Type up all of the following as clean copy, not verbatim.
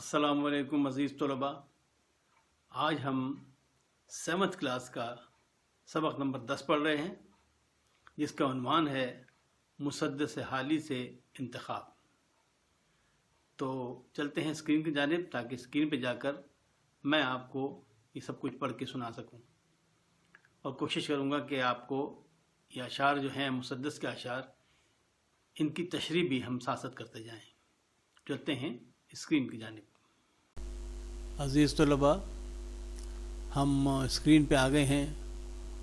السلام علیکم عزیز طلباء. آج ہم 7th کلاس کا سبق نمبر 10 پڑھ رہے ہیں جس کا عنوان ہے مسدس حالی سے انتخاب. تو چلتے ہیں اسکرین کی جانب تاکہ اسکرین پہ جا کر میں آپ کو یہ سب کچھ پڑھ کے سنا سکوں، اور کوشش کروں گا کہ آپ کو یہ اشعار جو ہیں مسدس کے اشعار ان کی تشریح بھی ہم ساتھ ساتھ کرتے جائیں. چلتے ہیں اسکرین کی جانب. عزیز طلباء، ہم اسکرین پہ آ گئے ہیں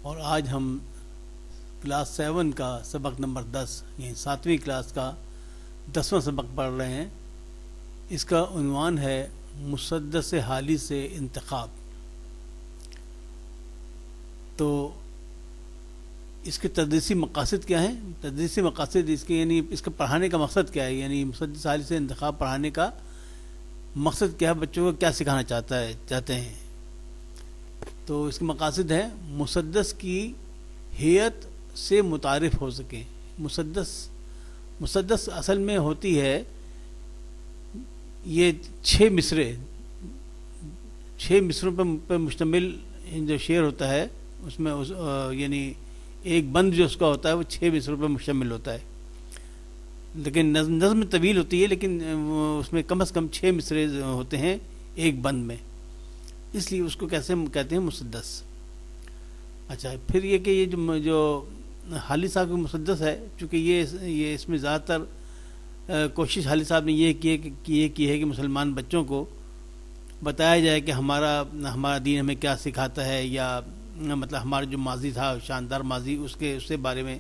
اور آج ہم کلاس 7 کا سبق نمبر 10 یعنی 7ویں کلاس کا 10واں سبق پڑھ رہے ہیں. اس کا عنوان ہے مسدس حالی سے انتخاب. تو اس کے تدریسی مقاصد کیا ہیں؟ تدریسی مقاصد اس کے یعنی اس کا پڑھانے کا مقصد کیا ہے، یعنی مسدس حالی سے انتخاب پڑھانے کا مقصد کیا ہے، بچوں کو کیا سکھانا چاہتے ہیں. تو اس کے مقاصد ہیں مسدس کی ہیئت سے متعارف ہو سکیں. مسدس اصل میں ہوتی ہے یہ 6 مصروں پر مشتمل جو شعر ہوتا ہے، اس میں یعنی ایک بند جو اس کا ہوتا ہے وہ 6 مصروں پر مشتمل ہوتا ہے، لیکن نظم طویل ہوتی ہے، لیکن اس میں کم از کم 6 مصرے ہوتے ہیں ایک بند میں، اس لیے اس کو کیسے کہتے ہیں مسدس. اچھا، پھر یہ کہ یہ جو حالی صاحب کا مسدس ہے، چونکہ یہ اس میں زیادہ تر کوشش حالی صاحب نے یہ کی ہے کہ مسلمان بچوں کو بتایا جائے کہ ہمارا دین ہمیں کیا سکھاتا ہے، یا مطلب ہمارا جو ماضی تھا شاندار ماضی اس کے بارے میں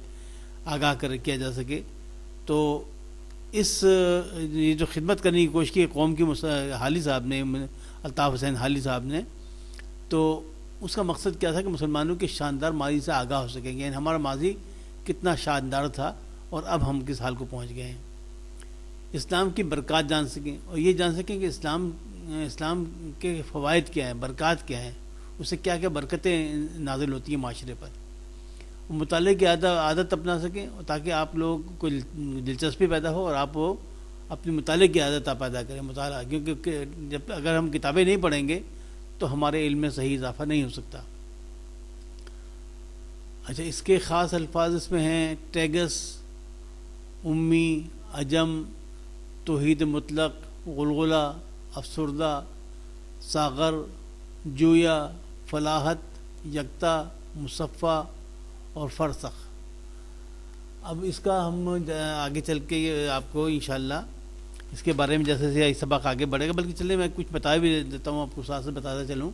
آگاہ کیا جا سکے. تو یہ جو خدمت کرنے کی کوشش کی قوم کی حالی صاحب نے، الطاف حسین حالی صاحب نے، تو اس کا مقصد کیا تھا کہ مسلمانوں کے شاندار ماضی سے آگاہ ہو سکیں گے، یعنی ہمارا ماضی کتنا شاندار تھا اور اب ہم کس حال کو پہنچ گئے ہیں. اسلام کی برکات جان سکیں اور یہ جان سکیں کہ اسلام کے فوائد کیا ہیں، برکات کیا ہیں، اس سے کیا کیا برکتیں نازل ہوتی ہیں معاشرے پر. مطالعے کی عادت اپنا سکیں تاکہ آپ لوگ کو دلچسپی پیدا ہو اور آپ وہ اپنی مطالعے کی عادت پیدا کریں. مطالعہ، کیونکہ اگر ہم کتابیں نہیں پڑھیں گے تو ہمارے علم میں صحیح اضافہ نہیں ہو سکتا. اچھا، اس کے خاص الفاظ اس میں ہیں ٹیگس، امی، عجم، توحید مطلق، غلغلہ، افسردہ، ساغر، جویا، فلاحت، یکتا، مصفہ اور فرسخ. اب اس کا ہم آگے چل کے آپ کو انشاءاللہ اس کے بارے میں جیسے یہ سبق آگے بڑھے گا، بلکہ چلے میں کچھ بتا بھی دیتا ہوں آپ کو، ساتھ بتاتا چلوں.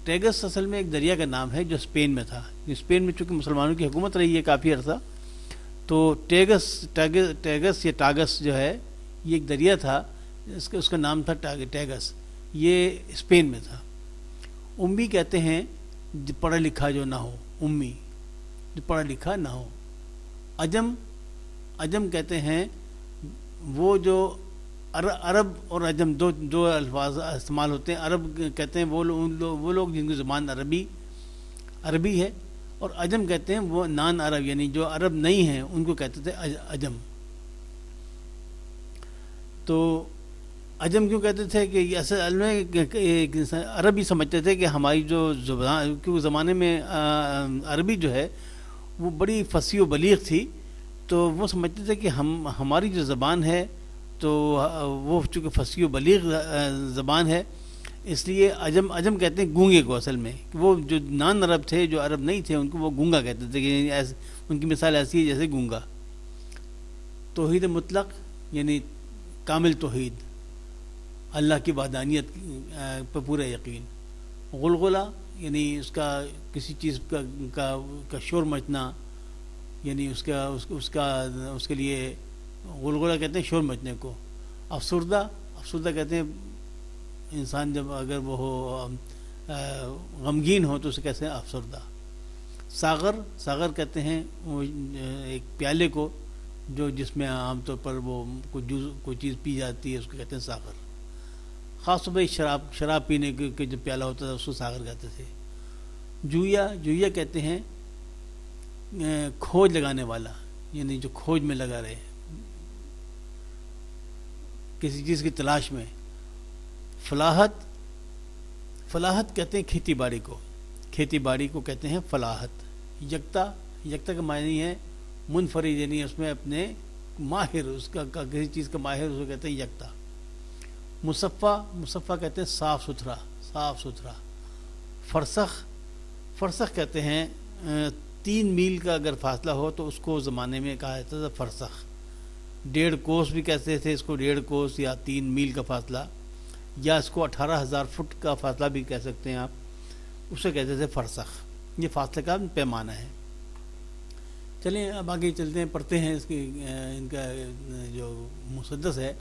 ٹیگس اصل میں ایک دریا کا نام ہے جو اسپین میں تھا. اسپین میں چونکہ مسلمانوں کی حکومت رہی ہے کافی عرصہ، تو ٹیگس یا ٹاگس جو ہے یہ ایک دریا تھا، اس کا نام تھا ٹیگس. یہ اسپین میں تھا. امی کہتے ہیں جو پڑھا لکھا جو نہ ہو، امی جو پڑھا لکھا نہ ہو. عجم کہتے ہیں وہ جو عرب اور عجم دو الفاظ استعمال ہوتے ہیں. عرب کہتے ہیں وہ لوگ جن کی زبان عربی ہے، اور عجم کہتے ہیں وہ نان عرب یعنی جو عرب نہیں ہیں ان کو کہتے تھے عجم. تو عجم کیوں کہتے تھے کہ یہ اصل میں عرب ہی سمجھتے تھے کہ ہماری جو زبان، کیونکہ زمانے میں عربی جو ہے وہ بڑی فصیح و بلیغ تھی، تو وہ سمجھتے تھے کہ ہماری جو زبان ہے تو وہ چونکہ فصیح و بلیغ زبان ہے، اس لیے عجم کہتے ہیں گونگے کو. اصل میں وہ جو نان عرب تھے، جو عرب نہیں تھے، ان کو وہ گونگا کہتے تھے، کہ ان کی مثال ایسی ہے جیسے گونگا. توحید مطلق یعنی کامل توحید، اللہ کی وحدانیت پر پورا یقین. غلغلہ یعنی اس کا کسی چیز کا شور مچنا، یعنی اس کے لیے غلغلہ کہتے ہیں شور مچنے کو. افسردہ کہتے ہیں انسان جب اگر وہ ہو غمگین ہو تو اسے کہتے ہیں افسردہ. ساغر کہتے ہیں وہ ایک پیالے کو جس میں عام طور پر وہ کوئی چیز پی جاتی ہے، اس کو کہتے ہیں ساغر. خاص طور پر شراب پینے کے جو پیالہ ہوتا تھا اس کو ساغر کہتے تھے. جویا کہتے ہیں کھوج لگانے والا، یعنی جو کھوج میں لگا رہے کسی چیز کی تلاش میں. فلاحت، فلاحت کہتے ہیں کھیتی باڑی کو، کھیتی باڑی کو کہتے ہیں فلاحت۔ یکتا، یکتا کا معنی ہے منفرد، یعنی اس میں اپنے ماہر، اس کا کسی چیز کا ماہر، اس کو کہتے ہیں یکتا۔ مصفہ، مصفہ کہتے ہیں صاف ستھرا، صاف ستھرا۔ فرسخ، فرسخ کہتے ہیں 3 میل کا اگر فاصلہ ہو تو اس کو زمانے میں کہا جاتا تھا فرسخ۔ 1.5 کوس بھی کہتے تھے اس کو، 1.5 کوس یا 3 میل کا فاصلہ، یا اس کو 18,000 فٹ کا فاصلہ بھی کہہ سکتے ہیں آپ، اسے کہتے تھے فرسخ۔ یہ فاصلے کا پیمانہ ہے۔ چلیں اب آگے چلتے ہیں، پڑھتے ہیں اس کی ان کا جو مسدس ہے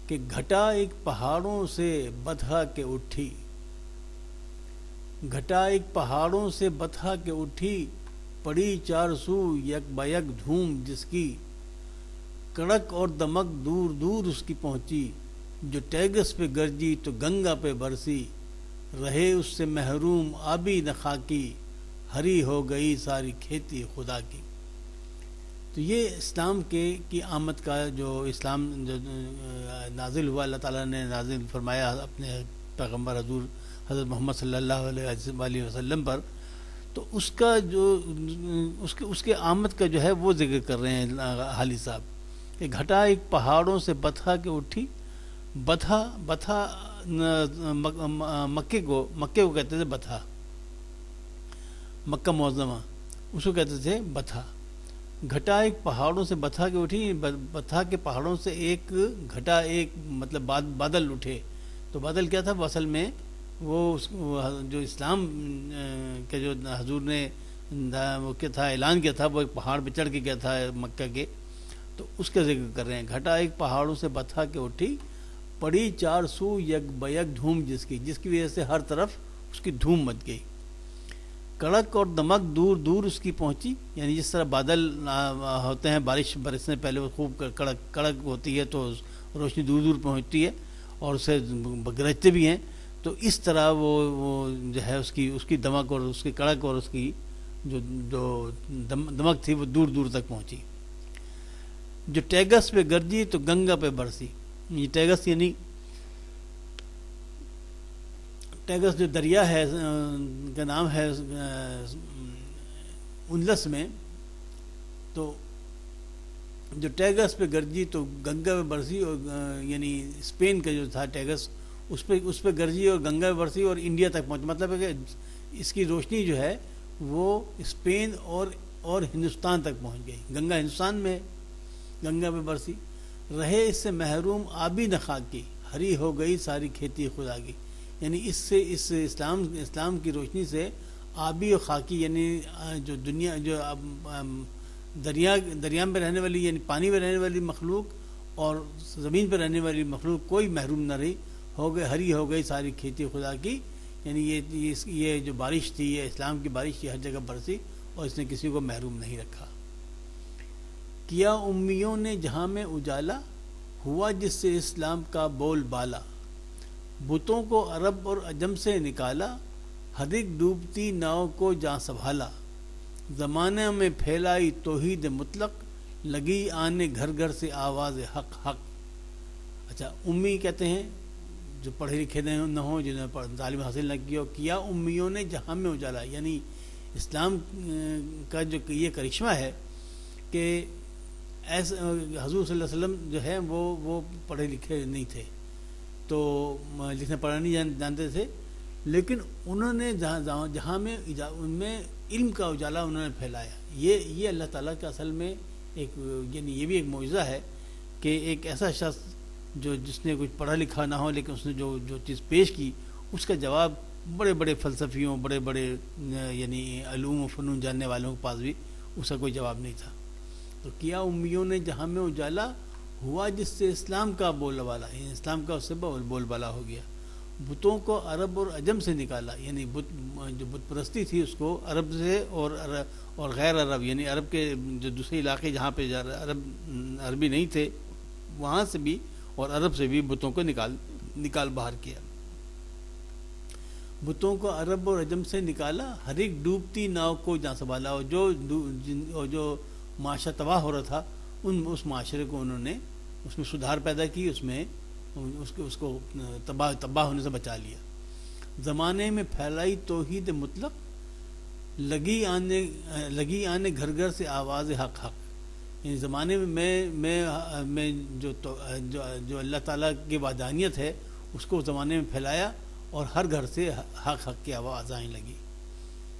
کہ گھٹا ایک پہاڑوں سے بتھا کے اٹھی، گھٹا ایک پہاڑوں سے بتھا کے اٹھی، پڑی 4 سو یک بیک دھوم جس کی، کڑک اور دمک دور دور اس کی پہنچی، جو ٹیگس پہ گرجی تو گنگا پہ برسی، رہے اس سے محروم آبی نہ خاکی، ہری ہو گئی ساری کھیتی خدا کی۔ تو یہ اسلام کی آمد کا جو اسلام جو نازل ہوا، اللہ تعالیٰ نے نازل فرمایا اپنے پیغمبر حضور حضرت محمد صلی اللہ علیہ وسلم پر، تو اس کا جو اس کے آمد کا جو ہے وہ ذکر کر رہے ہیں حالی صاحب کہ گھٹا ایک پہاڑوں سے بتھا کے اٹھی۔ بتھا، بتھا مکے کو کہتے تھے بتھا، مکہ معظمہ اس کو کہتے تھے بتھا۔ گھٹا ایک پہاڑوں سے بتھا کے اٹھی، بتھا کے پہاڑوں سے ایک گھٹا، ایک مطلب بادل اٹھے۔ تو بادل کیا تھا اصل میں؟ وہ جو اسلام کے جو حضور نے وہ کیا تھا اعلان کیا تھا، وہ ایک پہاڑ پہ چڑھ کے کیا تھا مکہ کے، تو اس کا ذکر کر رہے ہیں۔ گھٹا ایک پہاڑوں سے بتھا کے اٹھی، پڑی 4 سو یک بیک دھوم جس کی وجہ سے ہر طرف اس کی دھوم مچ گئی، کڑک اور دمک دور دور اس کی پہنچی، یعنی جس طرح بادل ہوتے ہیں بارش برسنے پہلے وہ خوب کڑک ہوتی ہے تو روشنی دور دور پہنچتی ہے اور اسے گرجتے بھی ہیں، تو اس طرح وہ جو ہے اس کی دمک اور اس کی کڑک اور اس کی جو دمک تھی وہ دور دور تک پہنچی۔ جو ٹیگس پہ گرجی تو گنگا پہ برسی، یہ ٹیگس یعنی ٹیگس جو دریا ہے کا نام ہے اندلس میں، تو جو ٹیگس پہ گرجی تو گنگا پہ برسی، اور یعنی اسپین کا جو تھا ٹیگس اس پہ گرجی اور گنگا پہ برسی اور انڈیا تک پہنچ، مطلب ہے کہ اس کی روشنی جو ہے وہ اسپین اور ہندوستان تک پہنچ گئی۔ گنگا ہندوستان میں، گنگا پہ برسی، رہے اس سے محروم آبی نہ خاکی، ہری ہو گئی ساری کھیتی خدا کی، یعنی اس اسلام کی روشنی سے آبی اور خاکی یعنی جو دنیا جو دریا میں رہنے والی یعنی پانی میں رہنے والی مخلوق اور زمین پہ رہنے والی مخلوق کوئی محروم نہ رہی، ہری ہو گئی ساری کھیتی خدا کی، یعنی یہ جو بارش تھی، یہ اسلام کی بارش تھی، ہر جگہ برسی اور اس نے کسی کو محروم نہیں رکھا۔ کیا امیوں نے جہاں میں اجالا، ہوا جس سے اسلام کا بول بالا، بتوں کو عرب اور عجم سے نکالا، ہر ایک ڈوبتی ناؤ کو جاں سنبھالا، زمانے میں پھیلائی توحید مطلق، لگی آنے گھر گھر سے آواز حق حق۔ اچھا، امی کہتے ہیں جو پڑھے لکھے نہ ہوں، جنہوں نے تعلیم حاصل نہ کی ہو، کیا امیوں نے جہاں میں اجالا، یعنی اسلام کا جو یہ کرشمہ ہے کہ ایسے حضور صلی اللہ علیہ وسلم جو ہے وہ پڑھے لکھے نہیں تھے، تو لکھنا پڑھنا نہیں جانتے تھے، لیکن انہوں نے جہاں میں ان میں علم کا اجالا انہوں نے پھیلایا۔ یہ اللہ تعالیٰ کا اصل میں ایک یعنی یہ بھی ایک معجزہ ہے کہ ایک ایسا شخص جس نے کچھ پڑھا لکھا نہ ہو، لیکن اس نے جو چیز پیش کی اس کا جواب بڑے بڑے فلسفیوں، بڑے بڑے یعنی علوم و فنون جاننے والوں کے پاس بھی اس کا کوئی جواب نہیں تھا۔ تو کیا امیوں نے جہاں میں اجالا، ہوا جس سے اسلام کا بول بالا، یعنی اسلام کا اس سے بول بالا ہو گیا، بتوں کو عرب اور عجم سے نکالا، یعنی جو بت پرستی تھی اس کو عرب سے اور غیر عرب یعنی عرب کے جو دوسرے علاقے جہاں پہ عربی نہیں تھے وہاں سے بھی اور عرب سے بھی بتوں کو نکال باہر کیا۔ بتوں کو عرب اور عجم سے نکالا، ہر ایک ڈوبتی ناؤ کو جاں سنبھالا، اور جو معاشرہ تباہ ہو رہا تھا اس معاشرے کو انہوں نے اس میں سدھار پیدا کی، اس میں اس کو تباہ ہونے سے بچا لیا. زمانے میں پھیلائی توحید مطلق، لگی آنے گھر گھر سے آواز حق حق. یعنی زمانے میں میں جو اللہ تعالیٰ کی وحدانیت ہے اس کو زمانے میں پھیلایا اور ہر گھر سے حق حق کی آواز آنے لگی.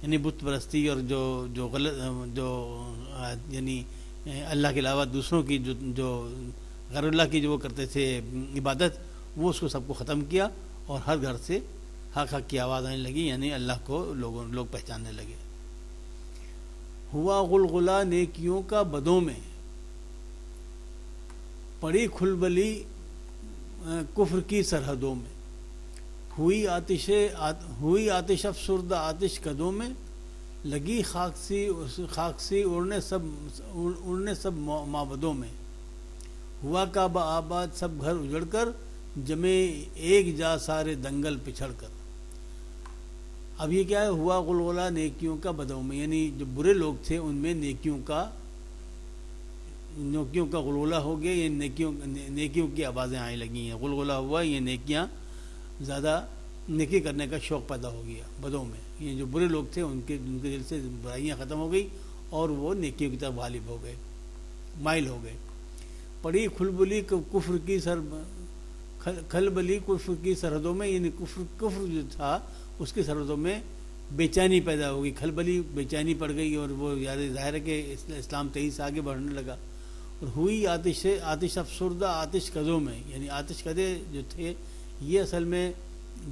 یعنی بت پرستی اور جو غلط یعنی اللہ کے علاوہ دوسروں کی جو غیر اللہ کی جو وہ کرتے تھے عبادت، وہ اس کو سب کو ختم کیا اور ہر گھر سے حق حق کی آواز آنے لگی. یعنی اللہ کو لوگ پہچاننے لگے. ہوا غلغلہ نیکیوں کا بدوں میں، پڑی کھلبلی کفر کی سرحدوں میں. ہوئی آتش افسردہ آتش قدوں میں، لگی خاک سی اڑنے سب معبدوں میں. ہوا کعبہ آباد سب گھر اجڑ کر، جمے ایک جا سارے دنگل پچھڑ کر. اب یہ کیا ہے؟ ہوا غلغلہ نیکیوں کا بدوں میں، یعنی جو برے لوگ تھے ان میں نیکیوں کا غلغلہ ہو گیا. یہ نیکیوں کی آوازیں آنے لگی ہیں. غلغلہ ہوا، یہ نیکیاں زیادہ نیکی کرنے کا شوق پیدا ہو گیا بدوں میں. یہ جو برے لوگ تھے ان کے دل سے برائیاں ختم ہو گئی اور وہ نیکیوں کی طرف غالب ہو گئے، مائل ہو گئے. پڑی کھلبلی کفر کی سرحدوں میں، یعنی کفر جو تھا اس کی سرحدوں میں بے چینی پیدا ہو گئی. کھلبلی بے چینی پڑ گئی اور وہ ظاہر ہے کہ اسلام تیزی سے آگے بڑھنے لگا. اور ہوئی آتش افسردہ آتش قدوں میں، یعنی آتش قدے جو تھے یہ اصل میں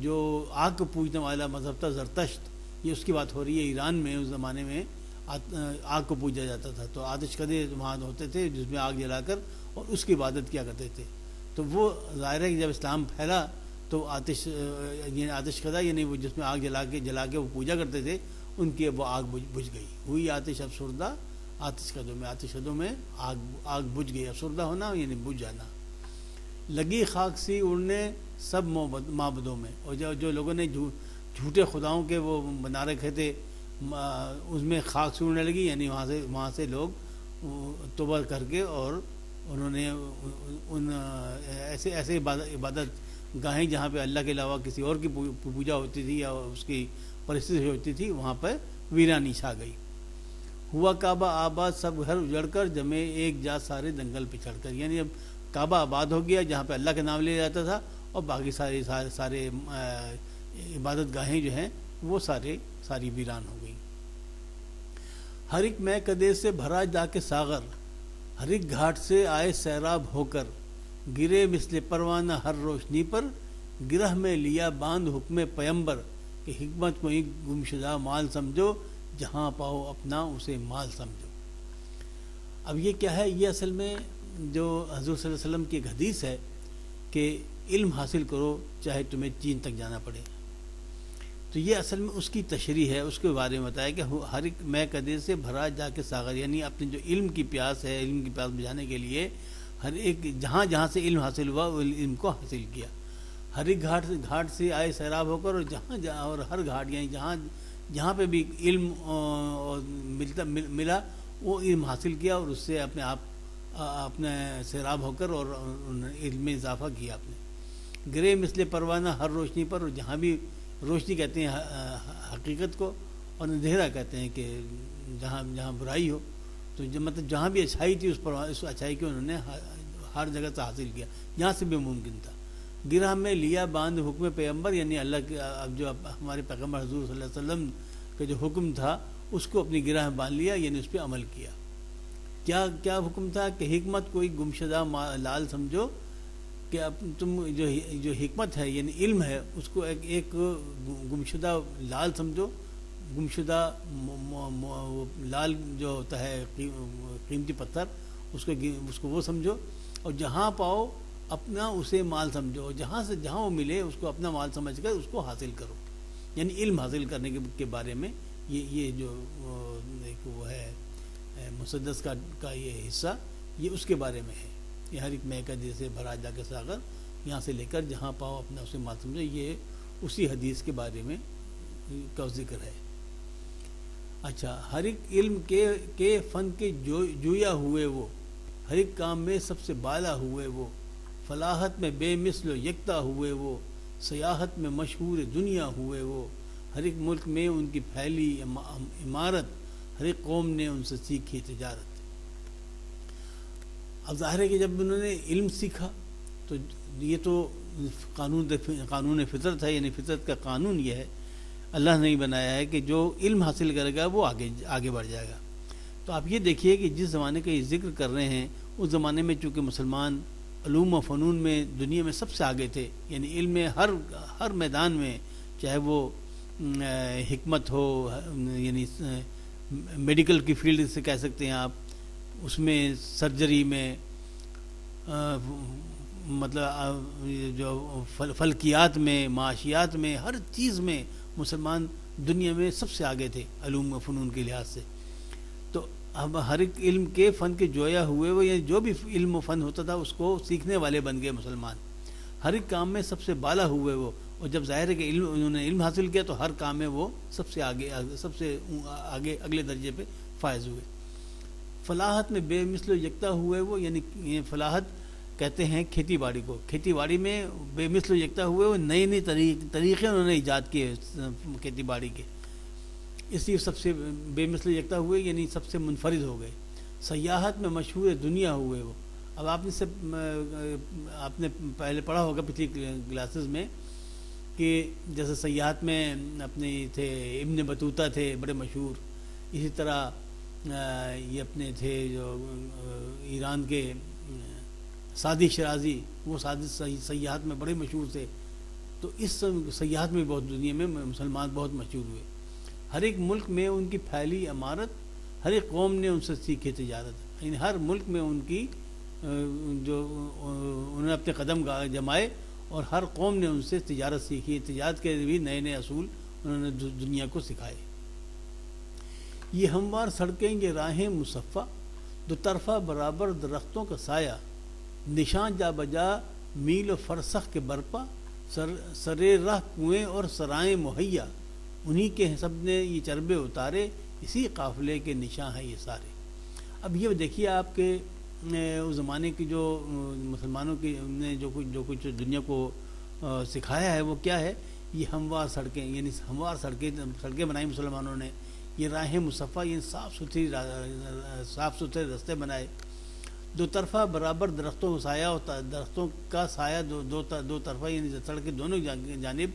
جو آگ کو پوجنے والا مذہب تھا زرتشت، یہ اس کی بات ہو رہی ہے. ایران میں اس زمانے میں آگ کو پوجا جاتا تھا، تو آتش قدے وہاں ہوتے تھے جس میں آگ جلا کر اور اس کی عبادت کیا کرتے تھے. تو وہ ظاہر ہے کہ جب اسلام پھیلا تو آتش قدہ یعنی وہ جس میں آگ جلا کے وہ پوجا کرتے تھے ان کی وہ آگ بجھ گئی. ہوئی آتش افسردہ آتش قدوں میں آگ بجھ گئی. افسردہ ہونا یعنی بجھ جانا. لگی خاک سی اڑنے سب معبدوں میں، اور جو لوگوں نے جھوٹے خداؤں کے وہ بنا رکھے تھے اس میں خاک سی اڑنے لگی. یعنی وہاں سے لوگ توبہ کر کے اور انہوں نے ان ایسے عبادت گاہیں جہاں پہ اللہ کے علاوہ کسی اور کی پوجا ہوتی تھی یا اس کی پرستش ہوتی تھی وہاں پہ ویرانی چھا گئی. ہوا کعبہ آباد سب گھر اجڑ کر، جمے ایک جا سارے دنگل پچھڑ کر. یعنی اب کعبہ آباد ہو گیا جہاں پہ اللہ کا نام لیا جاتا تھا اور باقی سارے عبادت گاہیں جو ہیں وہ ساری ویران ہو گئی. ہر ایک میں کدے سے بھرا جا کے ساغر، ہر ایک گھاٹ سے آئے سیراب ہو کر. گرے مثل پروانہ ہر روشنی پر، گرہ میں لیا باندھ حکم پیمبر. کہ حکمت کو ایک گمشدہ مال سمجھو، جہاں پاؤ اپنا اسے مال سمجھو. اب یہ کیا ہے؟ یہ اصل میں جو حضور صلی اللہ علیہ وسلم کی ایک حدیث ہے کہ علم حاصل کرو چاہے تمہیں چین تک جانا پڑے. تو یہ اصل میں اس کی تشریح ہے. اس کے بارے میں بتایا کہ ہر ایک میں کدے سے بھرا جا کے ساغر، یعنی اپنے جو علم کی پیاس ہے، علم کی پیاس بجھانے کے لیے ہر ایک جہاں سے علم حاصل ہوا وہ علم کو حاصل کیا. ہر ایک گھاٹ سے آئے سیراب ہو کر، اور ہر گھاٹ یعنی جہاں پہ بھی علم ملا وہ علم حاصل کیا اور اس سے اپنے سیراب ہو کر اور علم میں اضافہ کیا اپنے. گرے مثل پروانہ ہر روشنی پر، اور جہاں بھی روشنی کہتے ہیں حقیقت کو اور اندھیرا کہتے ہیں کہ جہاں برائی ہو، تو مطلب جہاں بھی اچھائی تھی اس اچھائی کو انہوں نے ہر جگہ سے حاصل کیا جہاں سے بھی ممکن تھا. گرہ میں لیا باندھ حکم پیغمبر، یعنی اللہ کے اب جو ہمارے پیغمبر حضور صلی اللہ علیہ وسلم کا جو حکم تھا اس کو اپنی گرہ میں باندھ لیا، یعنی اس پہ عمل کیا. کیا حکم تھا کہ حکمت کوئی گمشدہ لال سمجھو، کہ تم جو حکمت ہے یعنی علم ہے اس کو ایک گمشدہ لال سمجھو. گمشدہ لال جو ہوتا ہے قیمتی پتھر، اس کو وہ سمجھو، اور جہاں پاؤ اپنا اسے مال سمجھو. جہاں وہ ملے اس کو اپنا مال سمجھ کر اس کو حاصل کرو. یعنی علم حاصل کرنے کے بارے میں یہ جو ایک وہ ہے مسدس کا یہ حصہ، یہ اس کے بارے میں ہے. یہ ہر ایک میں کا جیسے بھرا جا کے ساغر، یہاں سے لے کر جہاں پاؤ اپنا اسے مال سمجھو، یہ اسی حدیث کے بارے میں کا ذکر ہے. اچھا، ہر ایک علم کے فن کے جویا ہوئے وہ، ہر ایک کام میں سب سے بالا ہوئے وہ، فلاحت میں بے مثل و یکتا ہوئے وہ، سیاحت میں مشہور دنیا ہوئے وہ، ہر ایک ملک میں ان کی پھیلی عمارت، ہر ایک قوم نے ان سے سیکھی تجارت۔ اب ظاہر ہے کہ جب انہوں نے علم سیکھا تو یہ تو قانون فطرت ہے، یعنی فطرت کا قانون یہ ہے، اللہ نے بنایا ہے کہ جو علم حاصل کرے گا وہ آگے بڑھ جائے گا۔ تو آپ یہ دیکھیے کہ جس زمانے کا یہ ذکر کر رہے ہیں، اس زمانے میں چونکہ مسلمان علوم و فنون میں دنیا میں سب سے آگے تھے، یعنی علم میں ہر میدان میں، چاہے وہ حکمت ہو، یعنی میڈیکل کی فیلڈ سے کہہ سکتے ہیں آپ، اس میں سرجری میں، مطلب جو فلکیات میں، معاشیات میں، ہر چیز میں مسلمان دنیا میں سب سے آگے تھے علوم و فنون کے لحاظ سے۔ تو اب ہر ایک علم کے فن کے جویا ہوئے وہ، یعنی جو بھی علم و فن ہوتا تھا اس کو سیکھنے والے بن گئے مسلمان، ہر ایک کام میں سب سے بالا ہوئے وہ، اور جب ظاہر ہے کہ انہوں نے علم حاصل کیا تو ہر کام میں وہ سب سے آگے اگلے درجے پہ فائز ہوئے۔ فلاحت میں بے مثل و یکتا ہوئے وہ، یعنی فلاحت کہتے ہیں کھیتی باڑی کو، کھیتی باڑی میں بے مثل و یکتا ہوئے وہ، نئے نئے طریقے انہوں نے ایجاد کیے کھیتی باڑی کے، اس لیے سب سے بے مثل و یکتا ہوئے، یعنی سب سے منفرد ہو گئے۔ سیاحت میں مشہور دنیا ہوئے وہ، اب آپ نے پہلے پڑھا ہوگا پچھلی کلاسز میں کہ جیسے سیاحت میں اپنے تھے ابن بطوطہ تھے بڑے مشہور، اسی طرح یہ اپنے تھے جو ایران کے سعدی شرازی، وہ سیاحت میں بڑے مشہور تھے۔ تو اس سیاحت میں بہت دنیا میں مسلمان بہت مشہور ہوئے۔ ہر ایک ملک میں ان کی پھیلی عمارت، ہر ایک قوم نے ان سے سیکھی تجارت، یعنی ہر ملک میں ان کی جو انہوں نے اپنے قدم جمائے اور ہر قوم نے ان سے تجارت سیکھی، تجارت کے بھی نئے نئے اصول انہوں نے دنیا کو سکھائے۔ یہ ہموار سڑکیں، یہ راہیں مصفہ، دو طرفہ برابر درختوں کا سایہ، نشان جا بجا میل و فرسخ کے برپا، سرے راہ کنویں اور سرائیں مہیا، انہی کے سب نے یہ چربے اتارے، اسی قافلے کے نشاں ہیں یہ سارے۔ اب یہ دیکھیے آپ کے اس زمانے کی جو مسلمانوں کی نے جو کچھ دنیا کو سکھایا ہے وہ کیا ہے؟ یہ ہموار سڑکیں، یعنی ہموار سڑکیں بنائی مسلمانوں نے، یہ راہیں مصفہ، یہ صاف ستھرے راستے بنائے، دو طرفہ برابر درختوں کا سایہ، اور درختوں کا سایہ دو طرفہ، یعنی سڑک کے دونوں جانب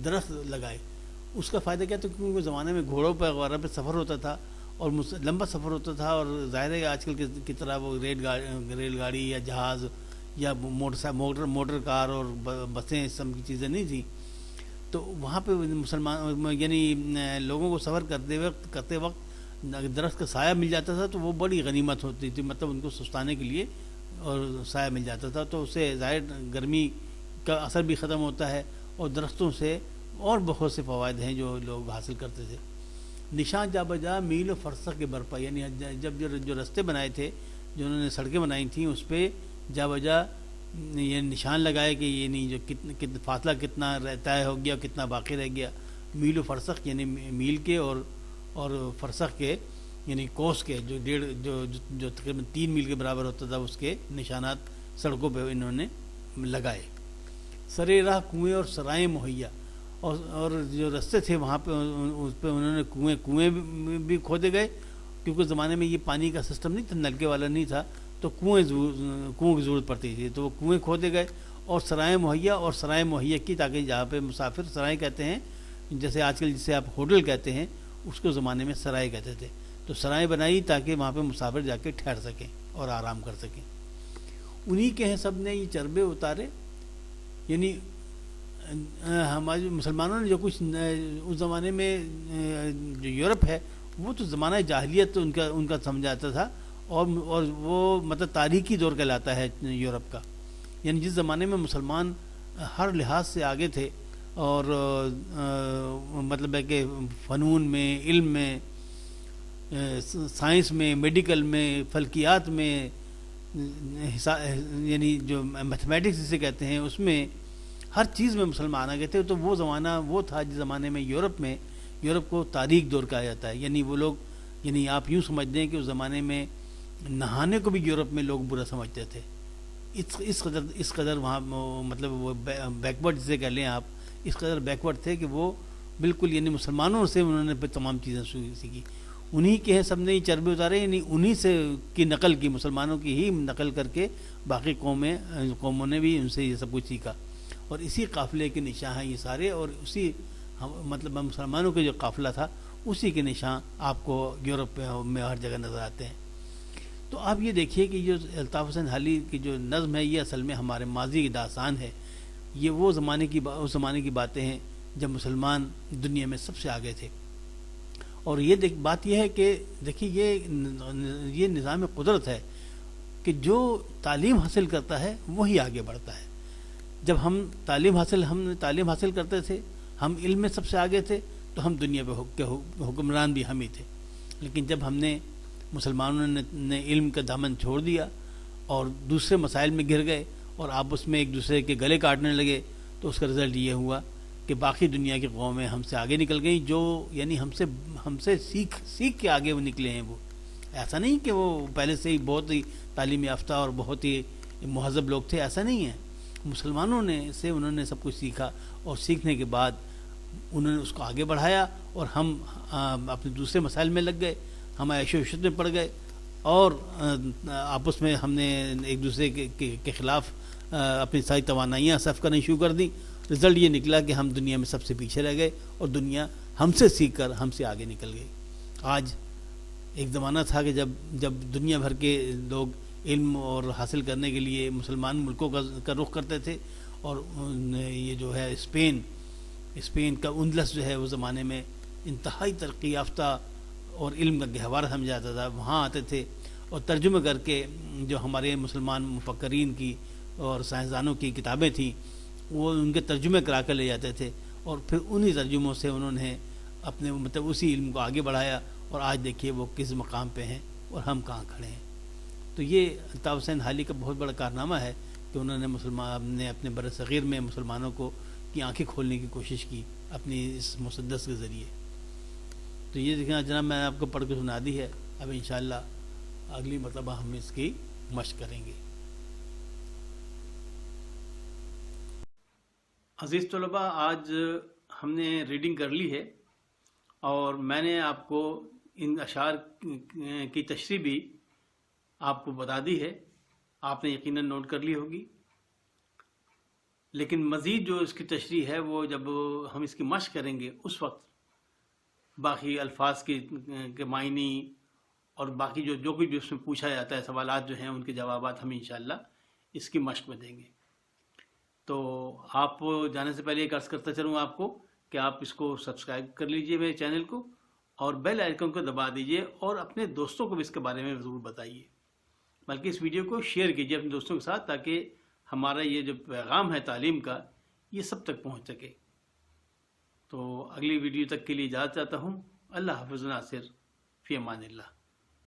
درخت لگائے۔ اس کا فائدہ کیا تھا؟ کیونکہ اس زمانے میں گھوڑوں پہ وغیرہ پہ سفر ہوتا تھا اور لمبا سفر ہوتا تھا، اور ظاہر ہے آج کل کی طرح وہ ریل گاڑی یا جہاز یا موٹر کار اور بسیں اس قسم کی چیزیں نہیں تھیں۔ تو وہاں پہ مسلمان یعنی لوگوں کو سفر کرتے وقت اگر درخت کا سایہ مل جاتا تھا تو وہ بڑی غنیمت ہوتی تھی، مطلب ان کو سستانے کے لیے، اور سایہ مل جاتا تھا تو اس سے ظاہر گرمی کا اثر بھی ختم ہوتا ہے، اور درختوں سے اور بہت سے فوائد ہیں جو لوگ حاصل کرتے تھے۔ نشان جا بجا میل و فرسخ کے برپا، یعنی جب جو راستے بنائے تھے، جو انہوں نے سڑکیں بنائی تھیں، اس پہ جا بجا یہ نشان لگائے کہ یہ نہیں جو فاصلہ کتنا طے ہو گیا، کتنا باقی رہ گیا۔ میل و فرسخ یعنی میل کے اور فرسخ کے یعنی کوس کے، جو تقریباً 3 میل کے برابر ہوتا تھا، اس کے نشانات سڑکوں پہ انہوں نے لگائے۔ سرے راہ کنویں اور سرائیں مہیا، اور جو راستے تھے وہاں پہ اس پہ انہوں نے کنویں بھی کھودے گئے، کیونکہ زمانے میں یہ پانی کا سسٹم نہیں تھا، نلکے والا نہیں تھا، تو کنویں کی ضرورت پڑتی تھی، تو وہ کنویں کھودے گئے، اور سرائیں مہیا کی، تاکہ جہاں پہ مسافر، سرائیں کہتے ہیں جیسے آج کل جسے آپ ہوٹل کہتے ہیں، اس کو زمانے میں سرائے کہتے تھے، تو سرائیں بنائی تاکہ وہاں پہ مسافر جا کے ٹھہر سکیں اور آرام کر سکیں۔ انہی کے ہیں سب نے یہ چربے اتارے، یعنی ہمارے مسلمانوں نے جو کچھ اس زمانے میں جو یورپ ہے وہ تو زمانہ جاہلیت ان کا سمجھاتا تھا، اور وہ مطلب تاریخی دور کہلاتا ہے یورپ کا، یعنی جس زمانے میں مسلمان ہر لحاظ سے آگے تھے، اور مطلب ہے کہ فنون میں، علم میں، سائنس میں، میڈیکل میں، فلکیات میں، یعنی جو میتھمیٹکس جسے کہتے ہیں، اس میں ہر چیز میں مسلمان آ گئے تھے۔ تو وہ زمانہ وہ تھا جس زمانے میں یورپ کو تاریخ دور کہا جاتا ہے، یعنی وہ لوگ، یعنی آپ یوں سمجھ دیں کہ اس زمانے میں نہانے کو بھی یورپ میں لوگ برا سمجھتے تھے، اس قدر وہاں مطلب وہ بیکورڈ جسے کہہ لیں آپ، اس قدر بیکورڈ تھے کہ وہ بالکل یعنی مسلمانوں سے انہوں نے تمام چیزیں سیکھی. انہی کے ہیں سب نے ہی چربے اتارے، یعنی انہی سے کی نقل کی، مسلمانوں کی ہی نقل کر کے باقی قوموں نے بھی ان سے یہ سب کچھ سیکھا. اور اسی قافلے کے نشاں ہیں یہ سارے، اور اسی مطلب مسلمانوں کے جو قافلہ تھا اسی کے نشاں آپ کو یورپ میں ہر جگہ نظر آتے ہیں. تو آپ یہ دیکھیے کہ جو الطاف حسین حالی کی جو نظم ہے یہ اصل میں ہمارے ماضی کی داستان ہے. یہ وہ اس زمانے کی باتیں ہیں جب مسلمان دنیا میں سب سے آگے تھے. اور یہ بات یہ ہے کہ دیکھیے یہ نظام قدرت ہے کہ جو تعلیم حاصل کرتا ہے وہی آگے بڑھتا ہے. جب ہم تعلیم حاصل کرتے تھے، ہم علم میں سب سے آگے تھے، تو ہم دنیا پہ حکمران بھی ہم ہی تھے. لیکن جب ہم نے مسلمانوں نے علم کا دامن چھوڑ دیا اور دوسرے مسائل میں گر گئے اور آپس میں ایک دوسرے کے گلے کاٹنے لگے، تو اس کا رزلٹ یہ ہوا کہ باقی دنیا کی قومیں ہم سے آگے نکل گئیں، جو یعنی ہم سے سیکھ کے آگے وہ نکلے ہیں. وہ ایسا نہیں کہ وہ پہلے سے ہی بہت ہی تعلیم یافتہ اور بہت ہی مہذب لوگ تھے، ایسا نہیں ہے. مسلمانوں انہوں نے سب کچھ سیکھا، اور سیکھنے کے بعد انہوں نے اس کو آگے بڑھایا، اور ہم اپنے دوسرے مسائل میں لگ گئے، ہم عیش و عشرت میں پڑ گئے، اور آپس میں ہم نے ایک دوسرے کے خلاف اپنی ساری توانائیاں صرف کرنی شروع کر دیں. رزلٹ یہ نکلا کہ ہم دنیا میں سب سے پیچھے رہ گئے، اور دنیا ہم سے سیکھ کر ہم سے آگے نکل گئی. آج ایک زمانہ تھا کہ جب دنیا بھر کے لوگ علم اور حاصل کرنے کے لیے مسلمان ملکوں کا رخ کرتے تھے، اور یہ جو ہے اسپین کا اندلس جو ہے وہ زمانے میں انتہائی ترقی یافتہ اور علم کا گہوارہ سمجھا جاتا تھا. وہاں آتے تھے اور ترجمہ کر کے جو ہمارے مسلمان مفکرین کی اور سائنسدانوں کی کتابیں تھیں وہ ان کے ترجمے کرا کر لے جاتے تھے، اور پھر انہی ترجموں سے انہوں نے اپنے مطلب اسی علم کو آگے بڑھایا. اور آج دیکھیے وہ کس مقام پہ ہیں اور ہم کہاں کھڑے ہیں. تو یہ الطاف حسین حالی کا بہت بڑا کارنامہ ہے کہ انہوں نے اپنے بر صغیر میں مسلمانوں کی آنکھیں کھولنے کی کوشش کی اپنی اس مسدس کے ذریعے. تو یہ دیکھنا جناب میں نے آپ کو پڑھ کے سنا دی ہے. اب انشاءاللہ اگلی مرتبہ ہم اس کی مشق کریں گے. عزیز طلباء، آج ہم نے ریڈنگ کر لی ہے، اور میں نے آپ کو ان اشعار کی تشریح بھی آپ کو بتا دی ہے، آپ نے یقیناً نوٹ کر لی ہوگی. لیکن مزید جو اس کی تشریح ہے وہ جب ہم اس کی مشق کریں گے اس وقت باقی الفاظ کے معنی اور باقی جو کچھ بھی اس میں پوچھا جاتا ہے، سوالات جو ہیں ان کے جوابات ہم انشاءاللہ اس کی مشق میں دیں گے. تو آپ جانے سے پہلے ایک عرض کرتا چلوں آپ کو کہ آپ اس کو سبسکرائب کر لیجئے میرے چینل کو، اور بیل آئیکن کو دبا دیجئے، اور اپنے دوستوں کو بھی اس کے بارے میں ضرور بتائیے، بلکہ اس ویڈیو کو شیئر کیجئے اپنے دوستوں کے ساتھ، تاکہ ہمارا یہ جو پیغام ہے تعلیم کا یہ سب تک پہنچ سکے. تو اگلی ویڈیو تک کے لیے اجازت چاہتا ہوں. اللہ حافظ ناصر، فی امان اللہ.